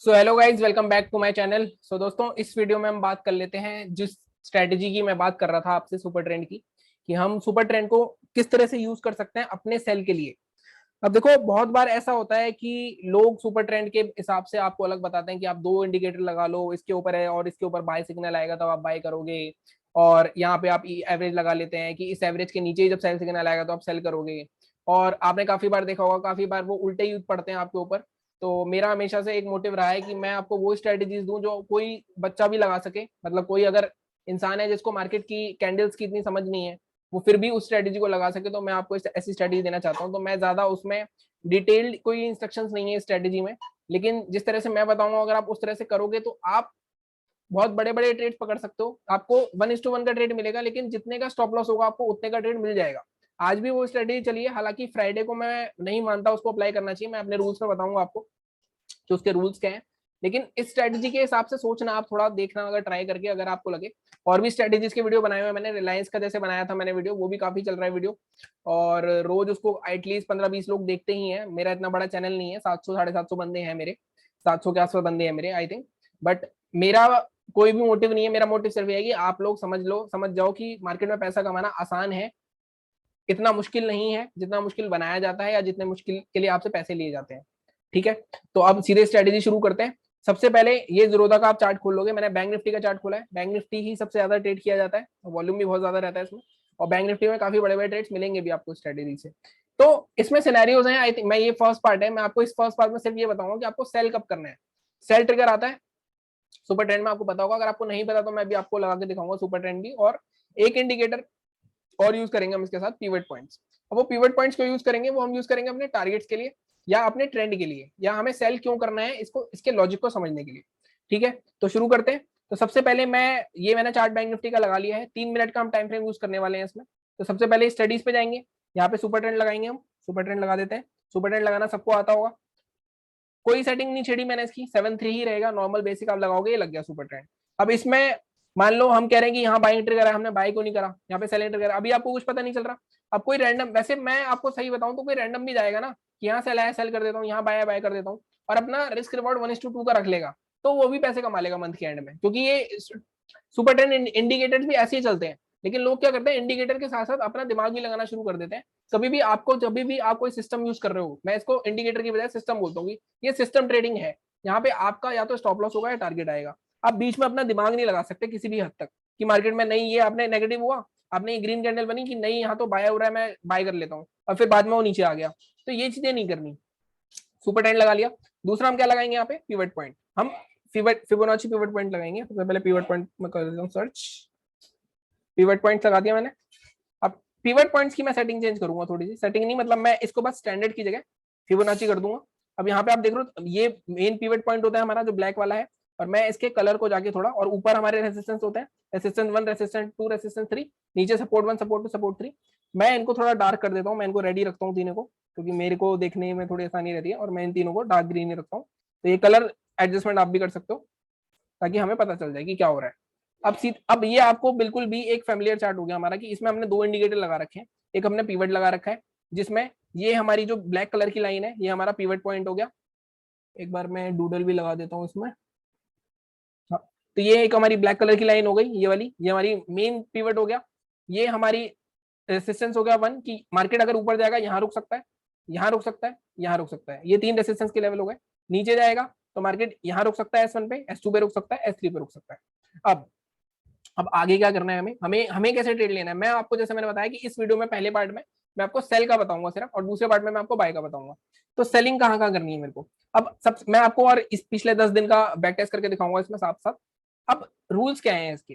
So hello guys, welcome back to my channel. So दोस्तों, इस video में हम बात कर लेते हैं जिस स्ट्रेटजी की मैं बात कर रहा था आपसे, सुपर ट्रेंड की, कि हम सुपर ट्रेंड को किस तरह से यूज कर सकते हैं अपने सेल के लिए। अब देखो, बहुत बार ऐसा होता है कि लोग सुपर ट्रेंड के हिसाब से आपको अलग बताते हैं कि आप दो इंडिकेटर लगा लो, इसके ऊपर है और इसके ऊपर बाय सिग्नल आएगा तब आप बाय करोगे। और यहाँ पे आप एवरेज लगा लेते हैं कि इस एवरेज के नीचे ही जब सेल सिग्नल आएगा तो आप सेल करोगे। और आपने काफी बार देखा होगा, काफी बार वो उल्टे ही पड़ते हैं आपके ऊपर। तो मेरा हमेशा से एक मोटिव रहा है कि मैं आपको वो स्ट्रेटेजीज दूं जो कोई बच्चा भी लगा सके। मतलब कोई अगर इंसान है जिसको मार्केट की कैंडल्स की इतनी समझ नहीं है, वो फिर भी उस स्ट्रेटेजी को लगा सके, तो मैं आपको ऐसी स्ट्रेटेजी देना चाहता हूँ। तो मैं ज्यादा उसमें डिटेल्ड कोई इंस्ट्रक्शंस नहीं है स्ट्रेटेजी में, लेकिन जिस तरह से मैं बताऊंगा अगर आप उस तरह से करोगे तो आप बहुत बड़े बड़े ट्रेड पकड़ सकते हो। आपको 1:1 का ट्रेड मिलेगा, लेकिन जितने का स्टॉप लॉस होगा आपको उतने का ट्रेड मिल जाएगा। आज भी वो स्ट्रेटेजी चली है, हालांकि फ्राइडे को मैं नहीं मानता उसको अप्लाई करना चाहिए। मैं अपने रूल्स में बताऊंगा आपको कि उसके रूल्स क्या है। लेकिन इस स्ट्रेटेजी के हिसाब से सोचना, आप थोड़ा देखना अगर ट्राई करके, अगर आपको लगे। और भी स्ट्रेटेजीज के वीडियो बनाए हुए मैंने, रिलायंस का जैसे बनाया था मैंने वीडियो, वो भी काफी चल रहा है वीडियो। और रोज उसको एटलीस्ट 15-20 लोग देखते ही हैं। मेरा इतना बड़ा चैनल नहीं है, 700-750 बंदे हैं मेरे, 700 के आसपास बंदे हैं मेरे आई थिंक। बट मेरा कोई भी मोटिव नहीं है, मेरा मोटिव सिर्फ ये है कि आप लोग समझ जाओ कि मार्केट में पैसा कमाना आसान है। इतना मुश्किल नहीं है जितना मुश्किल बनाया जाता है, या जितने मुश्किल के लिए आपसे पैसे लिए जाते हैं। ठीक है, तो अब सीधे स्ट्रेटेजी शुरू करते हैं। सबसे पहले ये जीरोधा का आप चार्ट खोल लोगे। मैंने बैंक निफ्टी का चार्ट खोला है। बैंक निफ्टी ही सबसे ज्यादा ट्रेड किया जाता है, वॉल्यूम भी बहुत ज्यादा रहता है इसमें। और बैंक निफ्टी में काफी बड़े बड़े ट्रेड्स मिलेंगे भी आपको स्ट्रेटेजी से। तो इसमें सिनेरियोज हैं। आई थिंक मैं, ये फर्स्ट पार्ट है, मैं आपको इस फर्स्ट पार्ट में सिर्फ ये बताऊंगा कि आपको सेल कब करना है। सेल ट्रिगर आता है सुपर ट्रेंड में, आपको पता होगा। अगर आपको नहीं पता तो मैं भी आपको लगा के दिखाऊंगा सुपर ट्रेंड भी। और एक इंडिकेटर और यूज करेंगे हम इसके साथ, पिवट पॉइंट्स। अब वो पिवट पॉइंट्स क्यों यूज करेंगे? वो हम यूज करेंगे अपने टारगेट्स के लिए, या अपने ट्रेंड के लिए, या हमें सेल क्यों करना है इसको, इसके लॉजिक को समझने के लिए। ठीक है, तो शुरू करते हैं। तो सबसे पहले मैंने चार्ट बैंक निफ्टी का लगा लिया है। 3 मिनट का हम टाइम फ्रेम यूज करने वाले हैं इसमें। तो सबसे पहले स्टडीज पे जाएंगे, यहाँ पे सुपर ट्रेंड लगाएंगे हम। सुपर ट्रेंड लगा देते हैं। सुपर ट्रेंड लगाना सबको आता होगा, कोई सेटिंग नहीं छेड़ी मैंने इसकी। 7-3 ही रहेगा, नॉर्मल बेसिक आप लगाओगे, ये लग गया सुपर ट्रेंड। अब इसमें मान लो हम कह रहे हैं कि यहाँ बाइंग ट्रिगर है, हमने बाई को नहीं करा, यहाँ पे सेलिंग ट्रिगर, अभी आपको कुछ पता नहीं चल रहा। अब कोई रैंडम, वैसे मैं आपको सही बताऊं तो कोई रैंडम भी जाएगा ना, कि यहाँ सेल आया सेल कर देता हूँ, यहाँ बाय बाय कर देता हूँ, और अपना रिस्क रिवॉर्ड 1:2 का रख लेगा, तो वो भी पैसे कमा लेगा मंथ के एंड में। क्योंकि ये सुपर ट्रेंड इंडिकेटर्स भी ऐसे ही चलते हैं। लेकिन लोग क्या करते हैं, इंडिकेटर के साथ साथ अपना दिमाग भी लगाना शुरू कर देते हैं। कभी भी आपको, जब भी आप कोई सिस्टम यूज कर रहे हो, मैं इसको इंडिकेटर की बजाय सिस्टम बोलता हूँ, ये सिस्टम ट्रेडिंग है। यहाँ पे आपका या तो स्टॉप लॉस होगा या टारगेट आएगा। आप बीच में अपना दिमाग नहीं लगा सकते किसी भी हद तक, कि मार्केट में नहीं, ये आपने नेगेटिव हुआ, आपने ये ग्रीन कैंडल बनी कि नहीं यहाँ तो बाय हो रहा है, मैं बाय कर लेता हूँ, और फिर बाद में वो नीचे आ गया। तो ये चीजें नहीं करनी। सुपर ट्रेंड लगा लिया। दूसरा हम क्या लगाएंगे यहाँ पे, पिवट पॉइंट। हम फिबोनाची पिवट पॉइंट लगाएंगे। सबसे पहले पिवट पॉइंट में कर देता हूँ सर्च। पिवट पॉइंट लगा दिया मैंने। अब पिवट पॉइंट्स की मैं सेटिंग चेंज करूंगा, थोड़ी सी सेटिंग नहीं, मतलब मैं इसको बस स्टैंडर्ड की जगह फिबोनाची कर दूंगा। अब यहाँ पे आप देख रहे हो, ये मेन पिवट पॉइंट होता है हमारा जो ब्लैक वाला है। और मैं इसके कलर को जाके थोड़ा, और ऊपर हमारे रेसिस्टेंस होते हैं, रेसिस्टेंस 1, रेसिस्टेंस 2, रेसिस्टेंस 3, नीचे सपोर्ट 1, सपोर्ट 2, सपोर्ट 3। मैं इनको थोड़ा डार्क कर देता हूँ, मैं इनको रेडी रखता हूँ तीनों को, क्योंकि मेरे को देखने में थोड़ी आसानी रहती है, और मैं इन तीनों को डार्क ग्रीन ही रखता हूँ। तो ये कलर एडजस्टमेंट आप भी कर सकते हो, ताकि हमें पता चल जाए कि क्या हो रहा है। अब ये आपको बिल्कुल भी एक फेमिलियर चार्ट हो गया हमारा, कि इसमें हमने दो इंडिकेटर लगा रखे हैं। एक हमने पिवट लगा रखा है, जिसमें ये हमारी जो ब्लैक कलर की लाइन है, ये हमारा पिवट पॉइंट हो गया। एक बार मैं डूडल भी लगा देता हूँ इसमें। हाँ, तो ये एक हमारी ब्लैक कलर की लाइन हो गई, ये वाली, ये हमारी मेन पिवट हो गया। ये हमारी रेसिस्टेंस हो गया 1, की मार्केट अगर ऊपर जाएगा यहाँ रुक सकता है, यहाँ रुक सकता है, यहाँ रुक सकता है। ये 3 रेसिस्टेंस के लेवल हो गए। नीचे जाएगा तो मार्केट यहाँ रुक सकता है, S1 पे, S2 पे रुक सकता है, S3 पे रुक सकता है। अब आगे क्या करना है, हमें हमें हमें कैसे ट्रेड लेना है। मैं आपको, जैसे मैंने बताया कि इस वीडियो में पहले पार्ट में मैं आपको सेल का बताऊंगा सिर्फ, और दूसरे पार्ट में मैं आपको बाय का बताऊंगा। तो सेलिंग कहाँ कहाँ करनी है मेरे को। अब सब मैं आपको और इस पिछले 10 दिन का बैक टेस्ट करके दिखाऊंगा इसमें साथ साथ। अब रूल्स क्या है इसके,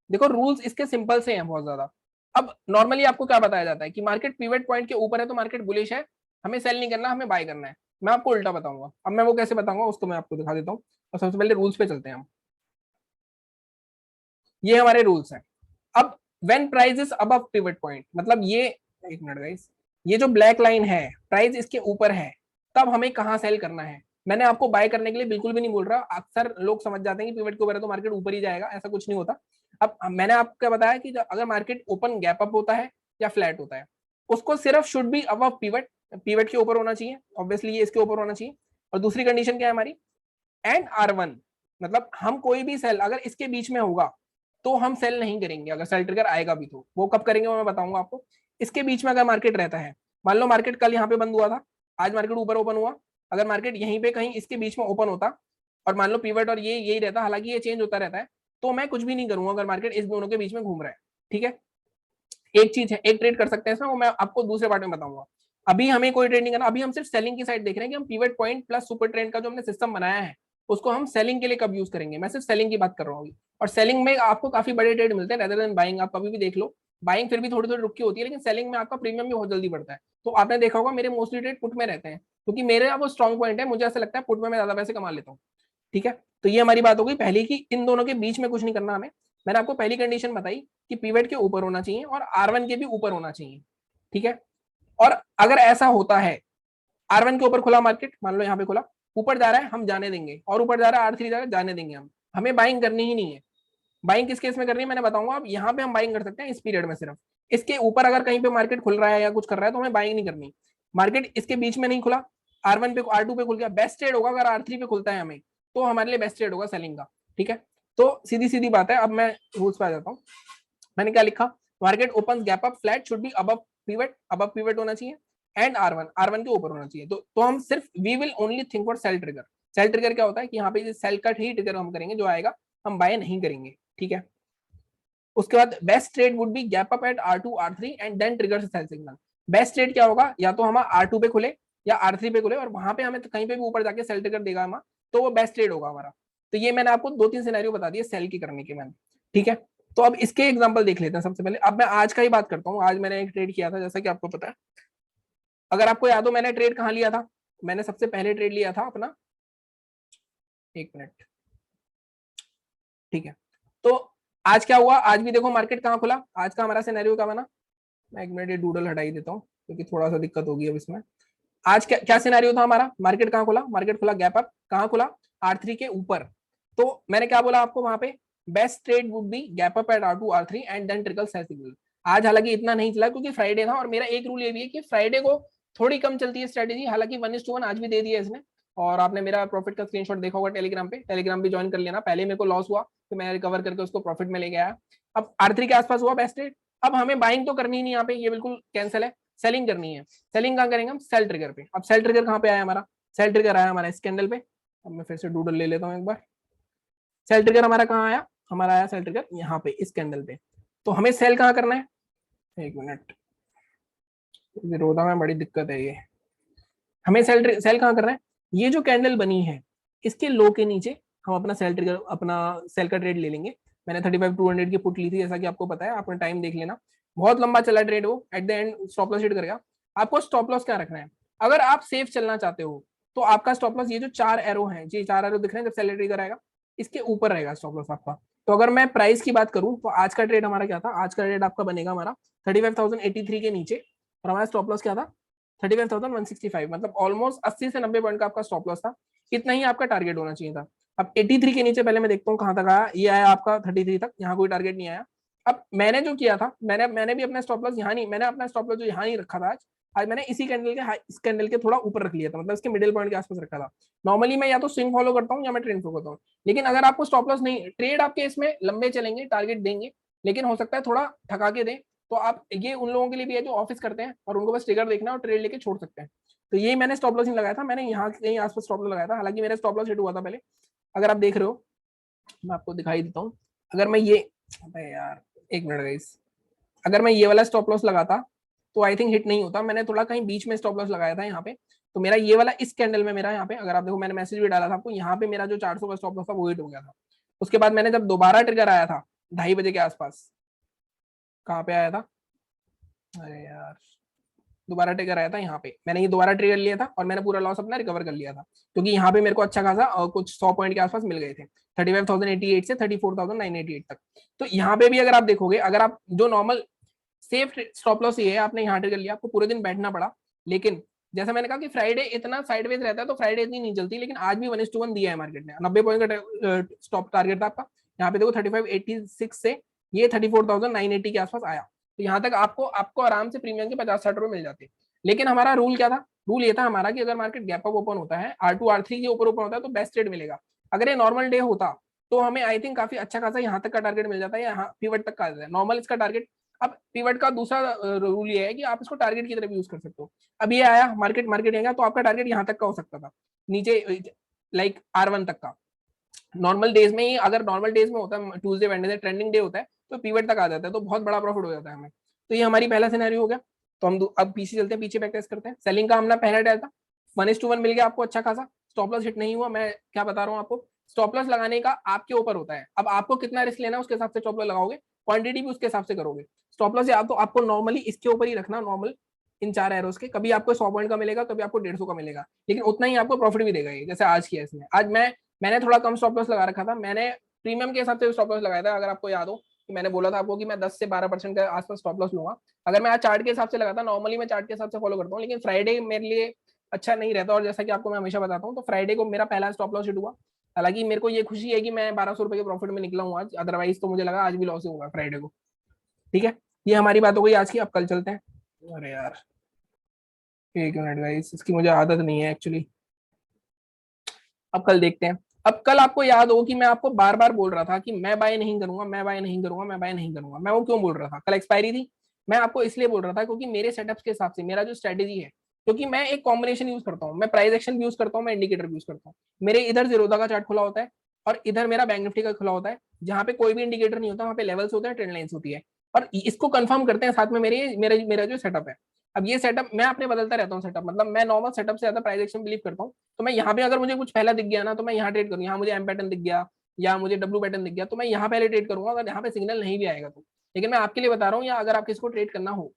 देखो रूल्स इसके सिंपल से हैं बहुत ज्यादा। अब नॉर्मली आपको क्या बताया जाता है कि मार्केट पिवट पॉइंट के ऊपर है तो मार्केट बुलिश है, हमें सेल नहीं करना, हमें बाय करना है। मैं आपको उल्टा बताऊंगा। अब मैं वो कैसे बताऊंगा उसको मैं आपको दिखा देता हूँ। और सबसे पहले रूल्स पे चलते हैं हम। ये हमारे रूल्स हैं। अब when price is above pivot point, मतलब ये, एक मिनट गाइस, ये जो ब्लैक लाइन है, प्राइस इसके ऊपर है, तब हमें कहाँ सेल करना है। मैंने आपको बाय करने के लिए बिल्कुल भी नहीं बोल रहा। अक्सर लोग समझ जाते हैं कि पिवट के ऊपर है तो मार्केट ऊपर ही जाएगा, ऐसा कुछ नहीं होता। अब मैंने आपको क्या बताया कि अगर मार्केट ओपन गैप अप होता है या फ्लैट होता है, उसको सिर्फ should be above pivot, pivot के ऊपर होना चाहिए ऑब्वियसली, ये इसके ऊपर होना चाहिए। और दूसरी कंडीशन क्या है हमारी, एंड R1, मतलब हम कोई भी सेल अगर इसके बीच में होगा तो हम सेल नहीं करेंगे, अगर सेल ट्रिगर आएगा भी तो वो कब करेंगे वो मैं बताऊंगा आपको। इसके बीच में अगर मार्केट रहता है, मान लो मार्केट कल यहाँ पे बंद हुआ था, आज मार्केट ऊपर ओपन हुआ, अगर मार्केट यहीं पे कहीं इसके बीच में ओपन होता और मान लो पिवट और ये यही रहता, हालांकि ये चेंज होता रहता है, तो मैं कुछ भी नहीं करूंगा अगर मार्केट इस दोनों के बीच में घूम रहा है। ठीक है, एक चीज है, एक ट्रेड कर सकते हैं इसमें, वो मैं आपको दूसरे पार्ट में बताऊंगा। अभी हमें कोई ट्रेड नहीं करना, अभी हम सिर्फ सेलिंग की साइड देख रहे हैं कि हम pivot point plus super trend का जो हमने सिस्टम बनाया है उसको हम सेलिंग के लिए कब यूज करेंगे, मैं सिर्फ सेलिंग की बात कर रहा हूँ। और सेलिंग में आपको काफी बड़े ट्रेड मिलते हैं रेदर देन बाइंग, आप कभी भी देख लो, बाइंग फिर भी थोड़ी थोड़ी रुकी होती है, लेकिन सेलिंग में आपका प्रीमियम भी बहुत जल्दी बढ़ता है। तो आपने देखा होगा मेरे मोस्टली ट्रेड पुट में रहते हैं, क्योंकि मेरे वो स्ट्रॉन्ग पॉइंट है, मुझे ऐसा लगता है पुट में मैं ज्यादा पैसे कमा लेता हूँ। ठीक है, तो ये हमारी बात हो गई पहली की इन दोनों के बीच में कुछ नहीं करना हमें। मैंने आपको पहली कंडीशन बताई कि पिवट के ऊपर होना चाहिए और R1 के भी ऊपर होना चाहिए। ठीक है, और अगर ऐसा होता है R1 के ऊपर खुला मार्केट, मान लो यहाँ पे खुला, ऊपर जा रहा है हम जाने देंगे, और ऊपर जा रहा है R3 जा रहा है जाने देंगे, हम हमें बाइंग करनी ही नहीं है। बाइंग किस केस में करनी है मैंने बताऊंगा, अब यहाँ पे हम बाइंग कर सकते हैं इस पीरियड में सिर्फ, इसके ऊपर अगर कहीं पे मार्केट खुल रहा है या कुछ कर रहा है तो हमें बाइंग नहीं करनी। मार्केट इसके बीच में नहीं खुला, R1 पे R2 पे खुल गया, बेस्ट ट्रेड होगा अगर R3 पे खुलता है हमें, तो हमारे लिए बेस्ट ट्रेड होगा सेलिंग का। ठीक है, तो सीधी सीधी बात है। अब मैं रूल्स पे आ जाता हूँ, मैंने क्या लिखा, market open gap up flat should be above pivot होना चाहिए एंड R1 के ऊपर होना चाहिए। तो हम सिर्फ we will only think for sell trigger. Sell trigger क्या होता है कि यहाँ पे सेल कट ही ट्रिगर हम करेंगे, जो आएगा हम बाय नहीं करेंगे। ठीक है, उसके बाद best trade would be gap up at R2 R3 and then trigger sell signal. Best trade क्या होगा, या तो हम R2 पे खुले या R3 पे खुले और वहां पे हमें तो कहीं पे भी ऊपर जाके सेल ट्रिगर देगा हमारा, तो वो बेस्ट ट्रेड होगा हमारा। तो ये मैंने आपको 2-3 सिनेरियो बता दिए सेल की करने के मैंने। ठीक है, तो अब इसके एग्जांपल देख लेते हैं सबसे पहले। अब मैं आज का ही बात करता हूँ, आज मैंने एक ट्रेड किया था जैसा कि आपको पता है। अगर आपको याद हो मैंने ट्रेड कहाँ लिया था, मैंने सबसे पहले ट्रेड लिया था अपना, एक मिनट, ठीक है, तो आज क्या हुआ, आज भी देखो मार्केट कहाँ खुला, आज का हमारा सिनेरियो क्या बना, मैं एक मिनट ये डूडल हटा ही देता हूँ क्योंकि थोड़ा सा दिक्कत होगी अब इसमें। आज क्या क्या सिनेरियो था हमारा, मार्केट कहाँ खुला, मार्केट खुला गैप अप, कहाँ खुला, R3 के ऊपर। तो मैंने क्या बोला आपको वहां पे, best trade would be gap up at R2 R3 and then trigger sell signal. आज हालांकि इतना नहीं चला क्योंकि फ्राइडे था, और मेरा एक रूल ये भी है कि फ्राइडे को थोड़ी कम चलती है स्ट्रेटेजी, हालांकि 1:1 आज भी दे दिया इसने। और आपने मेरा प्रॉफिट का स्क्रीनशॉट देखा होगा टेलीग्राम पे, टेलीग्राम भी ज्वाइन कर लेना, पहले मेरे को लॉस हुआ तो मैं रिकवर करके उसको प्रॉफिट में ले गया। अब R3 के आसपास हुआ बेस्ट ट्रेड, अब हमें बाइंग तो करनी नहीं, यहाँ पे ये बिल्कुल कैंसिल है, सेलिंग करनी है। सेलिंग कहाँ करेंगे हम, सेल ट्रिगर पे। अब सेल ट्रिगर कहाँ पे आया हमारा, सेल ट्रिगर आया हमारा इस कैंडल पे। अब मैं फिर से डूडल ले लेता हूँ एक बार, सेल ट्रिगर हमारा कहाँ आया, हमारा आया सेल ट्रिगर यहाँ पे इस कैंडल पे। तो हमें सेल कहाँ करना है, एक मिनट, विरोधा में बड़ी दिक्कत है ये, हमें सेल सेल कहाँ करना है, ये जो कैंडल बनी है इसके लो के नीचे हम अपना सेल ट्रिगर, अपना सेल का ट्रेड ले लेंगे। मैंने 35,200 की पुट ली थी जैसा कि आपको पता है, आपने टाइम देख लेना, बहुत लंबा चला ट्रेड वो, at the end stop loss hit करेगा। आपको स्टॉप लॉस क्या रखना है, अगर आप सेफ चलना चाहते हो तो आपका स्टॉप लॉस ये जो 4 एरो है, ये 4 एरो दिख रहे हैं, जब सेल ट्रिगर आएगा इसके ऊपर रहेगा स्टॉप लॉस आपका। तो अगर मैं प्राइस की बात करूं तो आज का ट्रेड हमारा क्या था, आज का ट्रेड आपका बनेगा हमारा 35,083 के नीचे, और हमारा स्टॉप लॉस क्या था 35,165, मतलब ऑलमोस्ट 80 से 90 पॉइंट का आपका स्टॉप लॉस था। इतना ही आपका टारगेट होना चाहिए था। अब 83 के नीचे पहले मैं देखता हूँ कहाँ तक आया, ये आया आपका 33 तक, यहाँ कोई टारगेट नहीं आया। अब मैंने जो किया था, मैंने भी अपना स्टॉप लॉस यहाँ नहीं, मैंने अपना स्टॉप लॉस जो यहाँ नहीं रखा था, आज मैंने इसी कैंडल के इस कैंडल के थोड़ा ऊपर रख लिया था, मतलब इसके मिडिल पॉइंट के आसपास रखा था। नॉर्मली मैं या तो स्विंग फॉलो करता हूँ या मैं ट्रेंड फॉलो करता हूँ, लेकिन अगर आपको स्टॉप लॉस नहीं, ट्रेड आपके इसमें लंबे चलेंगे, टारगेट देंगे, लेकिन हो सकता है थोड़ा ठका के दें, तो आप ये उन लोगों के लिए भी है जो ऑफिस करते हैं और उनको बस ट्रिगर देखना और ट्रेड लेके छोड़ सकते हैं। तो यही मैंने स्टॉप लॉस नहीं लगाया था, मैंने यहाँ कहीं आसपास स्टॉप लॉस लगाया था, हालांकि मेरा स्टॉप लॉस हिट हुआ था पहले, अगर आप देख रहे हो मैं आपको दिखाई देता हूँ। अगर मैं ये, अबे यार एक मिनट गाइस, अगर मैं ये वाला स्टॉप लॉस लगाता तो आई थिंक हिट नहीं होता, मैंने थोड़ा कहीं बीच में स्टॉप लॉस लगाया था यहाँ पे। तो मेरा ये वाला इस कैंडल में मेरा यहाँ पे, अगर आप देखो मैंने मैसेज भी डाला था आपको, यहाँ पे मेरा जो 400 का स्टॉप लॉस था वो हिट हो गया था। उसके बाद मैंने जब दोबारा ट्रिगर आया था 2:30 बजे के आसपास, कहाँ पे आया था, अरे यार दोबारा ट्रिगर आया था यहाँ पे, मैंने ये दोबारा ट्रिगर लिया था और मैंने पूरा लॉस अपना रिकवर कर लिया था, क्योंकि यहाँ पे मेरे को अच्छा खासा कुछ 100 पॉइंट के आसपास मिल गए थे, 35,088 से 34,988 तक। तो यहाँ पे भी अगर आप देखोगे, अगर आप जो नॉर्मल सेफ स्टॉप लॉस ये है, आपने यहाँ ट्रिगर लिया, आपको पूरे दिन बैठना पड़ा, लेकिन जैसा मैंने कहा कि फ्राइडे इतना साइडवेज रहता है तो फ्राइडे इतनी नहीं चलती, लेकिन आज भी 1:1 दिया है मार्केट ने, 90 पॉइंट का स्टॉप टारगेट था आपका। यहाँ पे देखो 3586 से ये 34,980 के आसपास आया, तो यहाँ तक आपको आराम से प्रीमियम के 50-60 रुपए मिल जाते। लेकिन हमारा रूल क्या था, रूल ये था हमारा कि अगर मार्केट गैप अप ओपन होता है, R2 R3 के ऊपर ओपन होता है तो बेस्ट ट्रेड मिलेगा। अगर ये नॉर्मल डे होता तो हमें आई थिंक काफी अच्छा खासा यहाँ तक का टारगेट मिल जाता है, यहाँ पिवट तक का आ जाता है नॉर्मल इसका टारगेट। अब पिवट का दूसरा रूल ये है कि आप इसको टारगेट की तरह भी यूज कर सकते हो। अब ये आया मार्केट मार्केट आएगा तो आपका टारगेट यहाँ तक का हो सकता था, नीचे लाइक R1 तक का। नॉर्मल डेज में ही, अगर नॉर्मल डेज में होता है ट्यूसडे वेडनेसडे ट्रेंडिंग डे होता है तो पिवट तक आ जाता है, तो बहुत बड़ा प्रॉफिट हो जाता है हमें। तो ये हमारी पहला सिनेरियो हो गया। तो हम अब पीछे चलते हैं, पीछे बैक टेस्ट करते हैं। सेलिंग का हमने पहला डाल था 1:1 मिल गया आपको अच्छा खासा। स्टॉप लॉस हिट नहीं हुआ, मैं क्या बता रहा हूँ आपको, स्टॉप लॉस लगाने का आपके ऊपर होता है। अब आपको कितना रिस्क लेना है उसके हिसाब से स्टॉप लॉस लगाओगे, क्वांटिटी भी उसके हिसाब से करोगे। स्टॉप लॉस या तो आपको नॉर्मली इसके ऊपर ही रखना, नॉर्मल इन 4 एरोस के, कभी आपको 100 पॉइंट का मिलेगा, कभी आपको 150 का मिलेगा, लेकिन उतना ही आपको प्रॉफिट भी देगा ये। जैसे आज किया इसमें, आज मैंने थोड़ा कम स्टॉप लॉस लगा रखा था, मैंने प्रीमियम के हिसाब से स्टॉप लॉस लगाया था। अगर आपको याद हो कि मैंने बोला था आपको कि मैं 10 से 12% के आसपास स्टॉप लॉस लूंगा। अगर मैं आज चार्ट के हिसाब से लगाता, नॉर्मली मैं चार्ट के हिसाब से फॉलो करता हूँ, लेकिन फ्राइडे मेरे लिए अच्छा नहीं रहता, और जैसा कि आपको मैं हमेशा बताता हूँ, तो फ्राइडे को मेरा पहला स्टॉप लॉस हिट हुआ। हालांकि मेरे को ये खुशी है कि मैं 1200 रुपए के प्रॉफिट में निकला हूँ आज, अदरवाइज तो मुझे लगा आज भी लॉस होगा फ्राइडे को। ठीक है, ये हमारी बात हो गई आज की। अब कल चलते हैं। अरे यार एक मिनट गाइस, इसकी मुझे आदत नहीं है एक्चुअली। अब कल देखते हैं। अब कल आपको याद हो कि मैं आपको बार बार बोल रहा था कि मैं बाय नहीं करूंगा, मैं बाय नहीं करूंगा, मैं बाय नहीं करूंगा। मैं वो क्यों बोल रहा था, कल एक्सपायरी थी। मैं आपको इसलिए बोल रहा था क्योंकि मेरे सेटअप्स के हिसाब से मेरा जो स्ट्रेटेजी है, क्योंकि मैं एक कॉम्बिनेशन यूज करता हूँ, मैं प्राइस एक्शन भी यूज करता हूँ, मैं इंडिकेटर भी यूज करता हूँ। मेरे इधर जीरोधा का चार्ट खुला होता है और इधर मेरा बैंक निफ्टी का खुला होता है, जहां पे कोई भी इंडिकेटर नहीं होता, वहां पे लेवल्स होते हैं, ट्रेंड लाइंस होती है, और इसको कंफर्म करते हैं साथ में मेरा जो सेटअप है। अब ये सेटअप मैं अपने बदलता रहता हूँ सेटअप, मतलब मैं नॉर्मल सेटअप से ज्यादा प्राइस एक्शन बिलीव करता हूँ। तो मैं यहाँ पे अगर मुझे कुछ पहला दिख गया ना, तो मैं यहाँ ट्रेड करूँ, यहाँ मुझे एम पैटर्न दिख गया या मुझे डब्ल्यू पैटर्न दिख गया, तो मैं यहाँ पहले ट्रेड करूंगा, अगर यहाँ पे सिग्नल नहीं भी आएगा तो। लेकिन मैं आपके लिए बता रहा हूँ, या अगर आप किसको ट्रेड करना हो।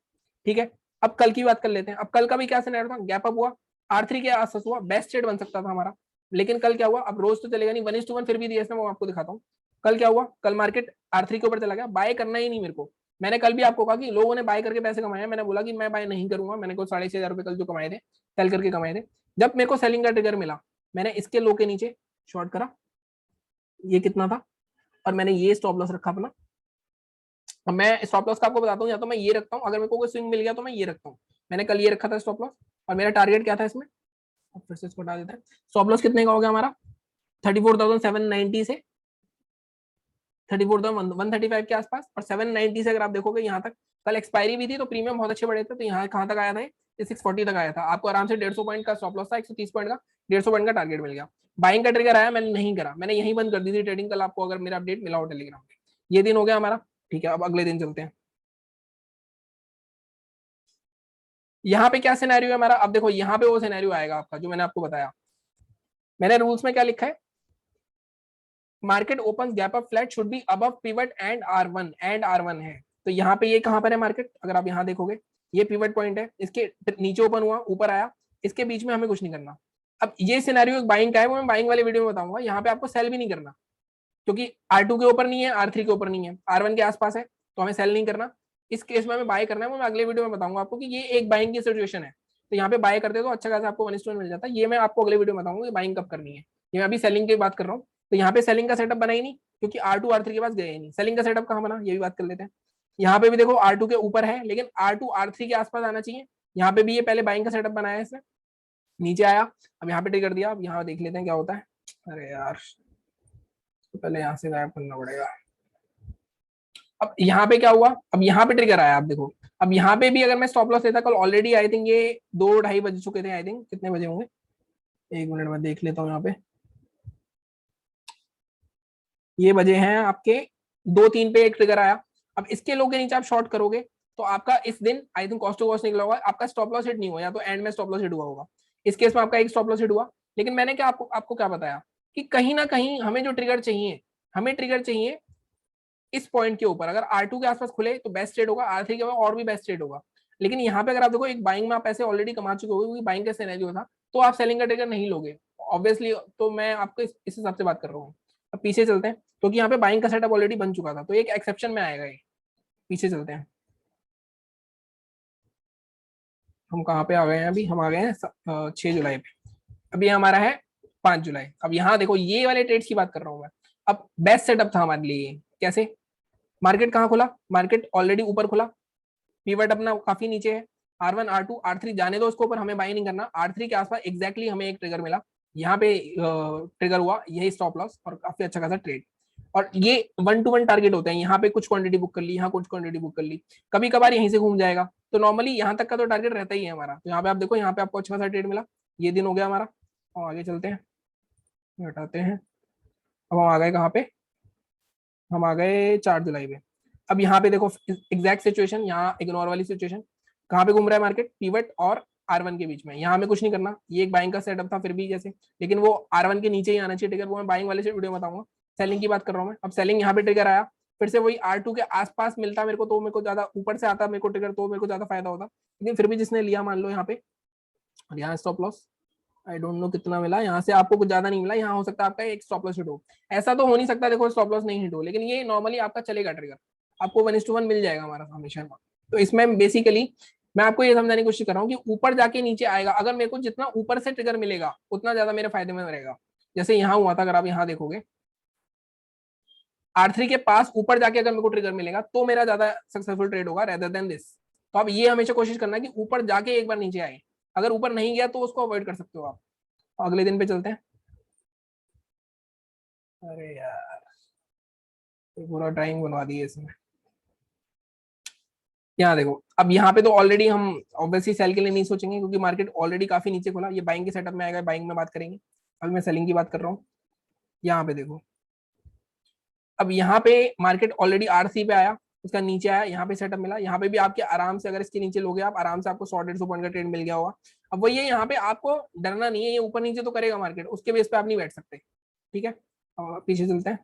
ठीक है, अब कल की बात कर लेते हैं। अब कल का भी क्या सिनेरियो था, गैप अप हुआ, R3 के आसपास हुआ, बेस्ट ट्रेड बन सकता था हमारा। लेकिन कल क्या हुआ, अब रोज तो चलेगा नहीं, 1:1 फिर भी दिया इसने, मैं आपको दिखाता हूँ। कल क्या हुआ, कल मार्केट R3 के ऊपर चला गया, बाय करना ही नहीं मेरे को। मैंने कल भी आपको कहा कि लोगों ने बाय करके पैसे कमाए, मैंने बोला कि मैं बाय नहीं करूंगा। मैंने को 6,500 कल जो कमाए थे, सेल करके कमाए थे। जब मेरे को सेलिंग का ट्रिगर मिला, मैंने इसके लो के नीचे शॉर्ट करा, ये कितना था, और मैंने ये स्टॉप लॉस रखा अपना। अब मैं स्टॉप लॉस का आपको बताता हूँ, या तो मैं ये रखता हूँ, अगर मेरे को कोई स्विंग मिल गया तो मैं ये रखता हूँ। मैंने कल ये रखा था स्टॉप लॉस, और मेरा टारगेट क्या था इसमें, अब फिर से इसको हटा देते हैं। स्टॉप लॉस कितने का हो गया हमारा, 34,790 से 34,135 के आसपास, और 790 से अगर आप देखोगे यहाँ तक। कल एक्सपायरी भी थी तो प्रीमियम बहुत अच्छे बड़े थे, तो यहाँ कहाँ तक आया था, ये 640 तक आया था। आपको आराम से 150 पॉइंट का स्टॉप लॉस था, 130 पॉइंट का, 150 पॉइंट का टारगेट मिल गया। बाइंग का ट्रिगर आया, मैंने नहीं करा, मैंने यही बंद कर दी थी ट्रेडिंग कल, आपको अगर मेरा अपडेट मिला हो टेलीग्राम पे। ये दिन हो गया हमारा। ठीक है, अब अगले दिन चलते हैं। यहाँ पे क्या सिनेरियो है हमारा, अब देखो यहाँ पे वो सिनेरियो आएगा आपका जो मैंने आपको बताया। मैंने रूल्स में क्या लिखा है, market open gap up flat should be above pivot and R1 है। तो यहाँ पे ये कहां पर है मार्केट, अगर आप यहाँ देखोगे ये पिवट पॉइंट है, इसके नीचे ओपन हुआ, ऊपर आया, इसके बीच में हमें कुछ नहीं करना। अब ये सिनेरियो एक बाइंग का है, वो मैं बाइंग वाले वीडियो में बताऊंगा। यहाँ पे आपको सेल भी नहीं करना, क्योंकि R2 के ऊपर नहीं है, R3 के ऊपर नहीं है, R1 के आसपास है, तो हमें सेल नहीं करना। इस केस में हमें बाय करना है, वो मैं अगले वीडियो में बताऊंगा आपको कि ये एक बाइंग की सिचुएशन है। तो यहाँ पे बाय करते तो अच्छा खासा आपको 1:1 मिल जाता है। ये मैं आपको अगले वीडियो में बताऊंगा कि बाइंग कब करनी है। ये मैं अभी सेलिंग की बात कर रहा हूँ। तो यहाँ पे सेलिंग का सेटअप बना ही नहीं, क्योंकि R2 R3 के पास गए ही नहीं। सेलिंग का सेटअप कहाँ बना, ये भी बात कर लेते हैं। यहाँ पे भी देखो R2 के ऊपर है, लेकिन R2 R3 के आसपास आना चाहिए। यहाँ पे भी ये पहले बाइंग का सेटअप बनाया है इसने, नीचे आया, अब यहाँ पे ट्रिगर दिया। अब यहाँ देख लेते हैं क्या होता है। अरे यार, तो पहले यहाँ से गायब करना पड़ेगा। अब यहाँ पे क्या हुआ, अब यहाँ पे ट्रिगर आया, आप देखो। अब यहाँ पे भी अगर मैं स्टॉप लॉस लेता कल, ऑलरेडी आई थिंक ये 2-2:30 बज चुके थे, आई थिंक कितने बजे होंगे, एक मिनट में देख लेता हूँ। यहाँ पे ये बजे हैं आपके 2-3 पे एक ट्रिगर आया। अब इसके लो के नीचे आप शॉर्ट करोगे तो आपका इस दिन I think cost to cost निकला होगा, आपका स्टॉप लॉस हिट नहीं हुआ, या तो एंड में स्टॉप लॉस हिट हुआ होगा। इस केस में आपका एक स्टॉप लॉस हिट हुआ। लेकिन मैंने क्या आपको क्या बताया कि कहीं ना कहीं हमें जो ट्रिगर चाहिए, हमें ट्रिगर चाहिए इस पॉइंट के ऊपर। अगर R2 के आसपास खुले तो बेस्ट ट्रेड होगा, R3 के बाद और भी बेस्ट ट्रेड होगा। लेकिन यहाँ पे अगर आप देखो, एक बाइंग में आप पैसे ऑलरेडी कमा चुके हो, क्योंकि बाइंग का सिनेरियो था, तो आप सेलिंग का ट्रिगर नहीं लोगे ऑब्वियसली। तो मैं आपको इस हिसाब से बात कर रहा हूँ। अब पीछे चलते हैं, क्योंकि यहाँ पे बाइंग का सेटअप ऑलरेडी बन चुका था, तो एक एक्सेप्शन में आएगा ये। पीछे चलते हैं, हम कहाँ पे आ गए हैं, अभी हम आ गए हैं 6 जुलाई पे। अभी हमारा है 5 जुलाई। अब यहाँ देखो, ये वाले ट्रेड्स की बात कर रहा हूँ मैं। अब बेस्ट सेटअप था हमारे लिए, कैसे, मार्केट कहाँ खुला, मार्केट ऑलरेडी ऊपर खुला, पीवट अपना काफी नीचे है। R1 R2 R3 जाने दो उसको ऊपर, हमें बाई नहीं करना। R3 के आसपास एग्जैक्टली हमें एक ट्रिगर मिला, यहाँ पे ट्रिगर हुआ, यही स्टॉप लॉस और काफी अच्छा खासा ट्रेड। और ये 1-to-1 टारगेट होते हैं, यहाँ पे कुछ क्वांटिटी बुक कर ली, यहाँ कुछ क्वांटिटी बुक कर ली, कभी कभार यहीं से घूम जाएगा, तो नॉर्मली यहाँ तक का तो टारगेट रहता ही है हमारा। तो यहाँ पे आप देखो, यहाँ पे आपको अच्छा खासा ट्रेड मिला, ये दिन हो गया हमारा। और आगे चलते हैं, हटाते हैं। अब हम आ गए कहाँ पे, हम आ गए 4 जुलाई पे। अब यहाँ पे देखो एग्जैक्ट सिचुएशन, यहाँ इग्नोर वाली सिचुएशन, कहाँ पे घूम रहा है मार्केट, पीवट और R1 के बीच में। यहाँ हमें कुछ नहीं करना, ये एक बाइंग का सेटअप था फिर भी जैसे, लेकिन वो R1 के नीचे ही आना चाहिए ट्रिगर, वो मैं बाइंग वाले से वीडियो बताऊंगा। सेलिंग की बात कर रहा हूँ मैं। अब सेलिंग यहाँ पे ट्रिगर आया, फिर से वही R2 के आसपास मिलता मेरे को, तो मेरे को ज्यादा ऊपर से आता मेरे को ट्रिगर, तो मेरे को ज्यादा फायदा होता। लेकिन फिर भी जिसने लिया मान लो यहाँ पे, और यहाँ stop loss I don't know कितना मिला, यहाँ से आपको कुछ ज्यादा नहीं मिला, यहाँ हो सकता है आपका एक स्टॉप लॉस हिट हो। ऐसा तो हो नहीं सकता देखो स्टॉप लॉस नहीं हिट हो, लेकिन ये नॉर्मली आपका चलेगा ट्रिगर, आपको 1:1 मिल जाएगा हमारा हमेशा। तो इसमें बेसिकली मैं आपको ये समझाने की कोशिश कर रहा हूँ कि ऊपर जाके नीचे आएगा, अगर मेरे को जितना ऊपर से ट्रिगर मिलेगा उतना ज्यादा मेरे फायदे में रहेगा। जैसे यहाँ हुआ था, अगर आप यहाँ देखोगे R3 के पास ऊपर जाके अगर मेरे को ट्रिगर मिलेगा तो मेरा ज्यादा सक्सेसफुल ट्रेड होगा रेदर देन दिस। तो आप ये हमेशा कोशिश करना कि ऊपर जाके एक बार नीचे आए, अगर ऊपर नहीं गया तो उसको अवॉइड कर सकते हो आप। अगले दिन पे चलते हैं। अरे यार, ये पूरा ड्राइंग बनवा दी है इसमें। यहाँ देखो, अब यहाँ पे तो ऑलरेडी हम ऑब्वियसली सेल के लिए नहीं सोचेंगे, क्योंकि मार्केट ऑलरेडी काफी नीचे खुला। ये बाइंग के सेटअप में आएगा, बाइंग में बात करेंगे, अभी मैं सेलिंग की बात कर रहा हूँ। यहाँ पे देखो, अब यहाँ पे मार्केट ऑलरेडी R3 पे आया, उसका नीचे आया, यहाँ पे सेटअप मिला, यहाँ पे भी आपके आराम से अगर इसके नीचे लोगे आप आराम से, आपको 100-150 पॉइंट का ट्रेड मिल गया होगा। अब वही है, यहाँ पे आपको डरना नहीं है, ये ऊपर नीचे तो करेगा मार्केट, उसके बेस पे आप नहीं बैठ सकते। ठीक है, अब पीछे चलते हैं।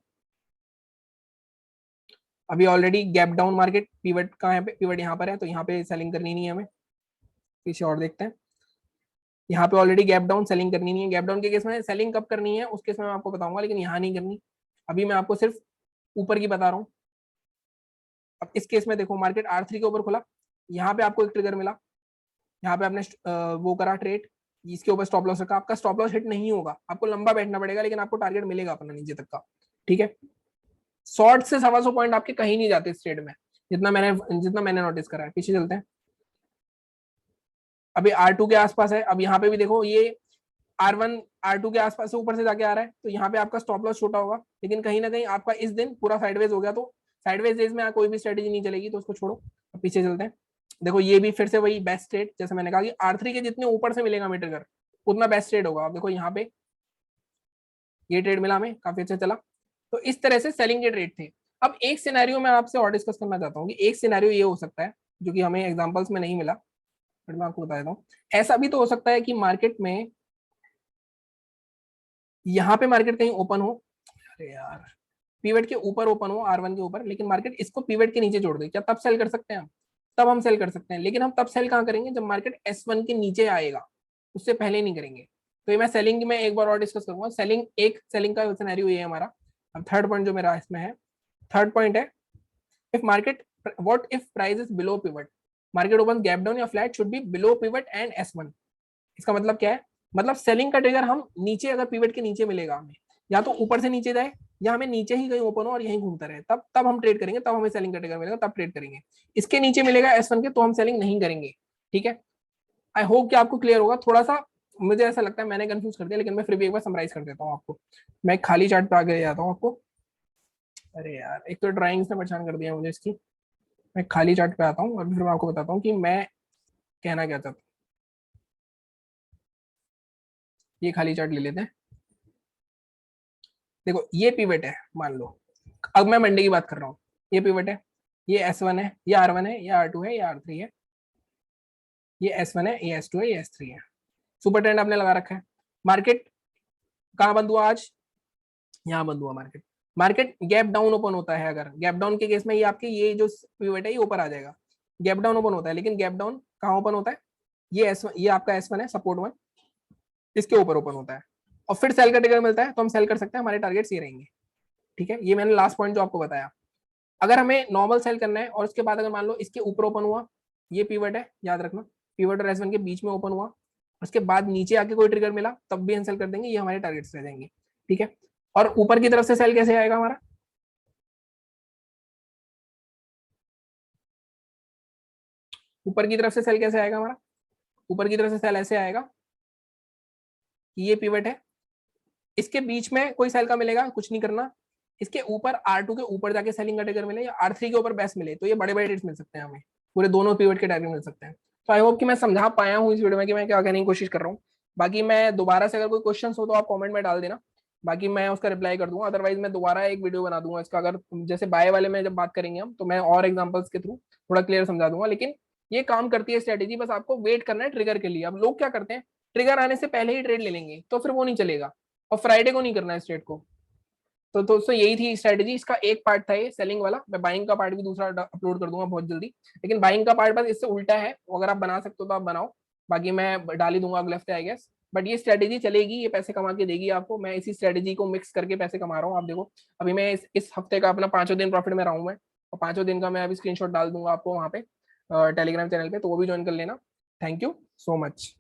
अभी already gap down market, pivot कहाँ है, पीवट यहाँ पर है, तो यहाँ पे सेलिंग करनी नहीं है हमें। पीछे और देखते हैं, यहाँ पे ऑलरेडी गैप डाउन, सेलिंग करनी नहीं है। गैप डाउन के केस में सेलिंग कब करनी है उस केस में मैं आपको बताऊंगा, लेकिन यहाँ नहीं करनी। अभी मैं आपको सिर्फ ऊपर की बता रहा हूँ। अब इस केस में देखो, मार्केट R3 के ऊपर खुला, यहाँ पे आपको एक ट्रिगर मिला, यहाँ पे आपने वो करा ट्रेड, इसके ऊपर स्टॉप लॉस रखा, आपका स्टॉप लॉस हिट नहीं होगा, आपको लंबा बैठना पड़ेगा, लेकिन आपको टारगेट मिलेगा अपना नीचे तक का। ठीक है, 100 से 125 पॉइंट आपके कहीं नहीं जाते इस ट्रेड में, जितना मैंने नोटिस करा है। पीछे चलते हैं, अभी R2 के आसपास है। अब यहाँ पे भी देखो, ये R1 R2 के आसपास से ऊपर से जाके आ रहा है, तो यहाँ पे आपका स्टॉप लॉस छोटा होगा, लेकिन कहीं ना कहीं आपका इस दिन पूरा साइडवेज हो गया। तो साइडवेज डेज में कोई भी स्ट्रेटेजी नहीं चलेगी, तो उसको छोड़ो। अब पीछे चलते हैं, देखो ये भी फिर से वही बेस्ट ट्रेड, जैसे मैंने कहा कि R3 के जितने ऊपर से मिलेगा हमें ट्रिगर, उतना बेस्ट ट्रेड होगा। अब देखो यहाँ पे ये ट्रेड मिला हमें, काफी अच्छा चला। तो इस तरह से सेलिंग के ट्रेड थे। अब एक सिनेरियो मैं आपसे और डिस्कस करना चाहता हूँ कि एक सिनेरियो ये हो सकता है जो कि हमें एग्जांपल्स में नहीं मिला, बट मैं आपको बता देता हूँ। ऐसा भी तो हो सकता है कि मार्केट में, यहाँ पे मार्केट कहीं ओपन हो, अरे यार, पीवट के ऊपर ओपन हो, R1 के ऊपर, लेकिन मार्केट इसको पीवट के नीचे जोड़ दे, क्या तब सेल कर सकते हैं हम? तब हम सेल कर सकते हैं, लेकिन हम तब सेल कहाँ करेंगे, जब मार्केट S1 के नीचे आएगा, उससे पहले नहीं करेंगे। तो ये मैं सेलिंग में एक बार और डिस्कस करूंगा। सेलिंग का सिनेरियो ये है हमारा। अब थर्ड पॉइंट जो मेरा इसमें है, थर्ड पॉइंट है, if market, what if price is below pivot, market open gap down या flat should be below pivot and S1। इसका मतलब क्या है, मतलब सेलिंग का ट्रिगर हम नीचे, अगर पिवट के नीचे मिलेगा हमें, या तो ऊपर से नीचे जाए या हमें नीचे ही कहीं ओपन हो और यहीं घूमता रहे, तब हम ट्रेड करेंगे, तब हमें सेलिंग का ट्रिगर मिलेगा, तब ट्रेड करेंगे। इसके नीचे मिलेगा S1 के, तो हम सेलिंग नहीं करेंगे। ठीक है, आई होप कि आपको क्लियर होगा। थोड़ा सा मुझे ऐसा लगता है मैंने कंफ्यूज कर दिया, लेकिन मैं फिर भी एक बार समराइज कर देता हूँ आपको। मैं खाली चार्ट पे आगे जाता हूँ आपको। अरे यार, एक तो ड्राइंग्स ने परेशान कर दिया मुझे इसकी। मैं खाली चार्ट पे आता हूँ और फिर मैं आपको बताता हूँ कि मैं कहना क्या चाहता हूँ। ये खाली चार्ट ले लेते हैं। देखो ये पिवट है मान लो, अब मैं मंडे की बात कर रहा हूँ। ये पिवट है, ये S1 है, ये R1 है, ये R2 है, ये R3 है, ये S1 है, ये S2 है, ये S3 है। सुपर ट्रेंड आपने लगा रखा है। मार्केट कहाँ बंद हुआ आज, यहाँ बंद हुआ market. Market gap down open होता है, अगर गैप डाउन के केस में ये आपके ये जो पिवट है ये ऊपर आ जाएगा। गैप डाउन ओपन होता है, लेकिन गैप डाउन कहाँ ओपन होता है, ये S1, ये आपका S1 है, सपोर्ट 1, इसके ऊपर ओपन होता है, और फिर सेल का ट्रिगर मिलता है, तो हम सेल कर सकते हैं, हमारे टारगेट्स ये रहेंगे। ठीक है, ये मैंने लास्ट पॉइंट जो आपको बताया। अगर हमें नॉर्मल सेल करना है और उसके बाद अगर मान लो इसके ऊपर ओपन हुआ, ये पीवट है याद रखना, पीवट और S1 के बीच में ओपन हुआ, उसके बाद नीचे आके कोई ट्रिगर मिला, तब भी हम सेल कर देंगे, ये हमारे टारगेट्स रह जाएंगे। ठीक है, और ऊपर की तरफ से सेल कैसे आएगा हमारा, ऊपर की तरफ से सेल कैसे आएगा हमारा, ऊपर की तरफ से सेल ऐसे आएगा, ये पिवट है, इसके बीच में कोई सेल का मिलेगा, कुछ नहीं करना, इसके ऊपर R2 के ऊपर जाके सेलिंग का ट्रिगर मिले या R3 के ऊपर बेस मिले, तो ये बड़े बड़े ट्रेड्स मिल सकते हैं हमें, पूरे दोनों पिवट के डायग्राम मिल सकते हैं। तो आई होप कि मैं समझा पाया हूँ इस वीडियो में कि मैं क्या कहने की कोशिश कर रहा हूँ। बाकी मैं दोबारा से अगर कोई क्वेश्चन हो तो आप कॉमेंट में डाल देना, बाकी मैं उसका रिप्लाई कर दूंगा, अदरवाइज मैं दोबारा एक वीडियो बना दूंगा इसका, अगर जैसे बाय वाले में जब बात करेंगे हम तो मैं और एग्जांपल्स के थ्रू थोड़ा क्लियर समझा दूंगा। लेकिन ये काम करती है स्ट्रेटेजी, बस आपको वेट करना है ट्रिगर के लिए। अब लोग क्या करते हैं, ट्रिगर आने से पहले ही ट्रेड ले लेंगे, तो फिर वो नहीं चलेगा, और फ्राइडे को नहीं करना है ट्रेड को। तो दोस्तों यही थी स्ट्रेटेजी, इसका एक पार्ट था ये सेलिंग वाला, मैं बाइंग का पार्ट भी दूसरा अपलोड कर दूंगा बहुत जल्दी, लेकिन बाइंग का पार्ट बस इससे उल्टा है, अगर आप बना सकते हो तो आप बनाओ, बाकी मैं डाल ही दूंगा अगले हफ्ते आई गेस। बट ये स्ट्रेटेजी चलेगी, ये पैसे कमा के देगी आपको, मैं इसी स्ट्रेटेजी को मिक्स करके पैसे कमा रहा हूँ। आप देखो अभी मैं इस हफ्ते का अपना 5 दिन प्रॉफिट में रहा हूँ मैं, और 5 दिन का मैं अभी स्क्रीनशॉट डाल दूंगा आपको वहाँ पे टेलीग्राम चैनल पे, तो वो भी ज्वाइन कर लेना। Thank you so much.